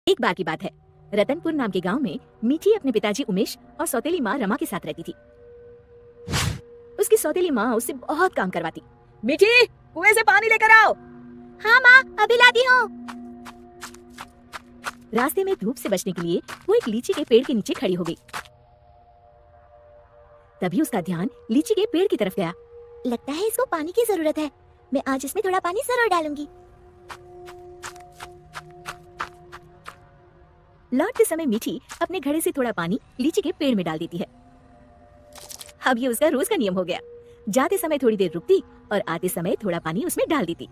एक बार की बात है, रतनपुर नाम के गांव में मीठी अपने पिताजी उमेश और सौतेली माँ रमा के साथ रहती थी। उसकी सौतेली माँ उससे बहुत काम करवाती। मीठी, कुएं से पानी लेकर आओ। हाँ माँ, अभी लाती हूँ। रास्ते में धूप से बचने के लिए वो एक लीची के पेड़ के नीचे खड़ी हो गई। तभी उसका ध्यान लीची के पेड़ की तरफ गया। लगता है इसको पानी की जरूरत है, मैं आज इसमें थोड़ा पानी जरूर डालूंगी। लौटते समय मीठी अपने घड़े से थोड़ा पानी लीची के पेड़ में डाल देती है। अब ये उसका रोज का नियम हो गया। जाते समय थोड़ी देर रुकती और आते समय थोड़ा पानी उसमें डाल देती।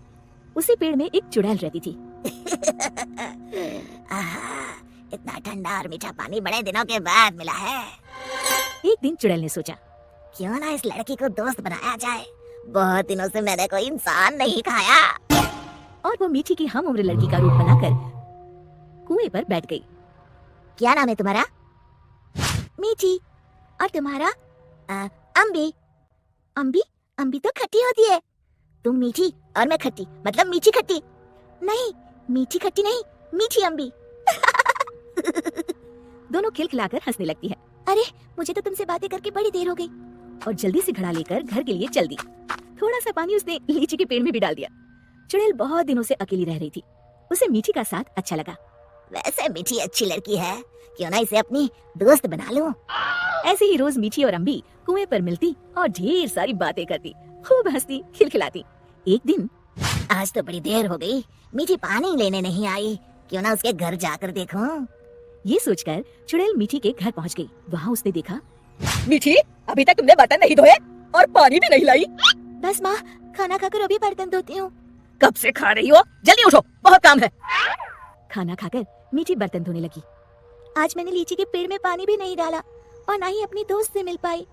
उसी पेड़ में एक चुड़ैल रहती थी। इतना ठंडा और मीठा पानी बड़े दिनों के बाद मिला है। एक दिन चुड़ैल ने सोचा, क्यों ना इस लड़की को दोस्त बनाया जाए। बहुत दिनों से मैंने कोई इंसान नहीं खाया। और वो मीठी की हम उम्र लड़की का रूप बनाकर कुएं पर बैठ गई। क्या नाम है तुम्हारा? मीठी। और तुम्हारा? अम्बी। अम्बी? अम्बी तो खट्टी होती है। तुम मीठी और मैं खट्टी, मतलब मीठी खट्टी। नहीं, मीठी खट्टी नहीं, मीठी अम्बी। दोनों खिलखिलाकर हंसने लगती है। अरे, मुझे तो तुमसे बातें करके बड़ी देर हो गई। और जल्दी से घड़ा लेकर घर के लिए चल दी। थोड़ा सा पानी उसने लीची के पेड़ में भी डाल दिया। चुड़ैल बहुत दिनों से अकेली रह रही थी। उसे मीठी का साथ अच्छा लगा। वैसे मीठी अच्छी लड़की है, क्यों ना इसे अपनी दोस्त बना लूं। ऐसे ही रोज मीठी और अम्बी कुएं पर मिलती और ढेर सारी बातें करती, खूब हंसती खिलखिलाती। एक दिन, आज तो बड़ी देर हो गई, मीठी पानी लेने नहीं आई, क्यों ना उसके घर जाकर देखूं। ये सोचकर चुड़ैल मीठी के घर पहुंच गई। वहाँ उसने देखा, मीठी, अभी तक तुमने बर्तन नहीं धोए और पानी भी नहीं लाई। बस माँ, खाना खाकर अभी बर्तन धोती हूँ। कब से खा रही हो? जल्दी उठो, बहुत काम है। खाना खाकर मीठी बर्तन धोने लगी। आज मैंने लीची के पेड़ में पानी भी नहीं डाला और ना ही अपनी दोस्त से मिल पाई।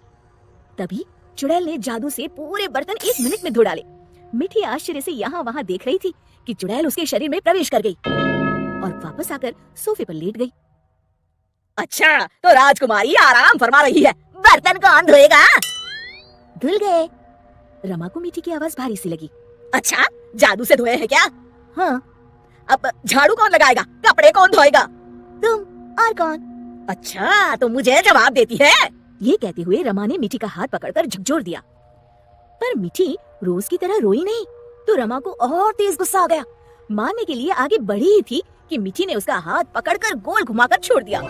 तभी चुड़ैल ने जादू से पूरे बर्तन 1 मिनट में धो डाले। मीठी आश्चर्य से यहाँ वहाँ देख रही थी कि चुड़ैल उसके शरीर में प्रवेश कर गई और वापस आकर सोफे पर लेट गई। अच्छा, तो राजकुमारी आराम फरमा रही है। बर्तन कौन धोएगा? धुल गए। रमा को मीठी की आवाज भारी सी लगी। अच्छा, जादू से धोए हैं क्या? हाँ। अब झाड़ू कौन लगाएगा? कपड़े कौन धोएगा? तुम। और कौन? अच्छा, तो मुझे जवाब देती है। ये कहते हुए रमा ने मीठी का हाथ पकड़कर झकझोर दिया। पर मीठी रोज की तरह रोई नहीं, तो रमा को और तेज गुस्सा आ गया। मारने के लिए आगे बढ़ी ही थी कि मीठी ने उसका हाथ पकड़कर गोल घुमाकर छोड़ दिया।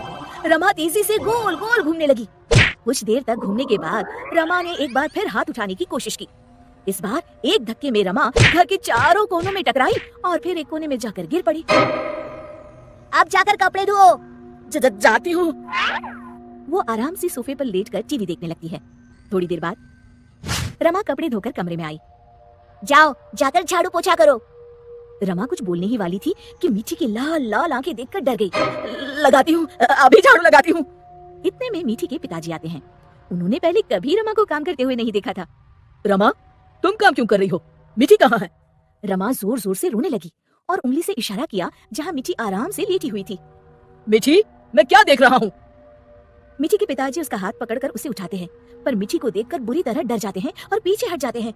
रमा तेजी से गोल गोल घूमने लगी। कुछ देर तक घूमने के बाद रमा ने एक बार फिर हाथ उठाने की कोशिश की। इस बार एक धक्के में रमा घर के चारों कोनों में टकराई और फिर एक कोने में जाकर गिर पड़ी। अब जाकर कपड़े धो। जाती हूँ। वो आराम से सोफे पर लेटकर टीवी देखने लगती है। थोड़ी देर बाद रमा कपड़े धोकर कमरे में आई। जाओ, जाकर झाड़ू पोछा करो। रमा कुछ बोलने ही वाली थी कि मीठी की लाल लाल आंखें देखकर डर गई। लगाती हूँ, अभी झाड़ू लगाती हूँ। इतने में मीठी के पिताजी आते हैं। उन्होंने पहले कभी रमा को काम करते हुए नहीं देखा था। रमा, तुम काम क्यों कर रही हो? मीठी कहाँ है? रमा जोर जोर से रोने लगी और उंगली से इशारा किया जहाँ मीठी आराम से लेटी हुई थी। मीठी, मैं क्या देख रहा हूँ? मीठी के पिताजी उसका हाथ पकड़कर उसे उठाते हैं, पर मीठी को देखकर बुरी तरह डर जाते हैं और पीछे हट जाते हैं।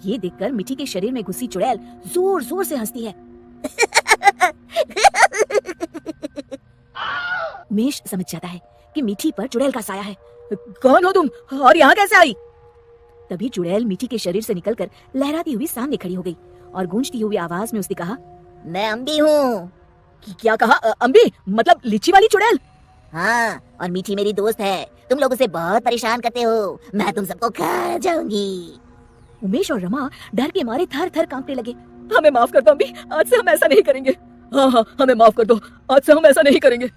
ये देखकर मीठी के शरीर में घुसी चुड़ैल जोर जोर से हंसती है। उमेश समझ जाता है कि मीठी पर चुड़ैल का साया है। कौन हो तुम और यहाँ कैसे आई? तभी चुड़ैल मीठी के शरीर से निकलकर लहराती हुई सामने खड़ी हो गई और गूंजती हुई आवाज में उसने कहा, मैं अम्बी हूँ। क्या कहा? अम्बी मतलब लीची वाली चुड़ैल? हाँ, और मीठी मेरी दोस्त है। तुम लोग उसे बहुत परेशान करते हो, मैं तुम सबको खा जाऊंगी। उमेश और रमा डर के मारे थर थर कांपने लगे। हमें माफ कर दो अम्बी, आज से हम ऐसा नहीं करेंगे। हाँ हाँ, हमें माफ कर दो, आज से हम ऐसा नहीं करेंगे।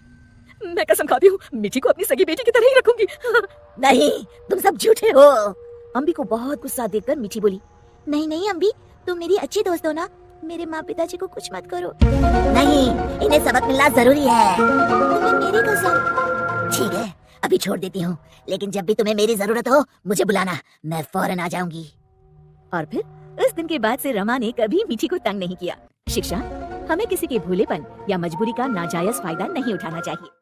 मैं कसम खाती हूँ, मीठी को अपनी सगी बेटी की तरह ही रखूंगी। नहीं, तुम सब झूठे हो। अम्बी को बहुत गुस्सा देखकर मीठी बोली, नहीं नहीं अम्बी, तुम मेरी अच्छी दोस्त हो ना, मेरे माँ पिताजी को कुछ मत करो। नहीं, इन्हें सबक मिलना जरूरी है। तुम्हें मेरी कसम। ठीक है, अभी छोड़ देती हूँ, लेकिन जब भी तुम्हें मेरी जरूरत हो मुझे बुलाना, मैं फौरन आ जाऊंगी। और फिर उस दिन के बाद से रमा ने कभी मीठी को तंग नहीं किया। शिक्षा, हमें किसी के भोलेपन या मजबूरी का नाजायज फायदा नहीं उठाना चाहिए।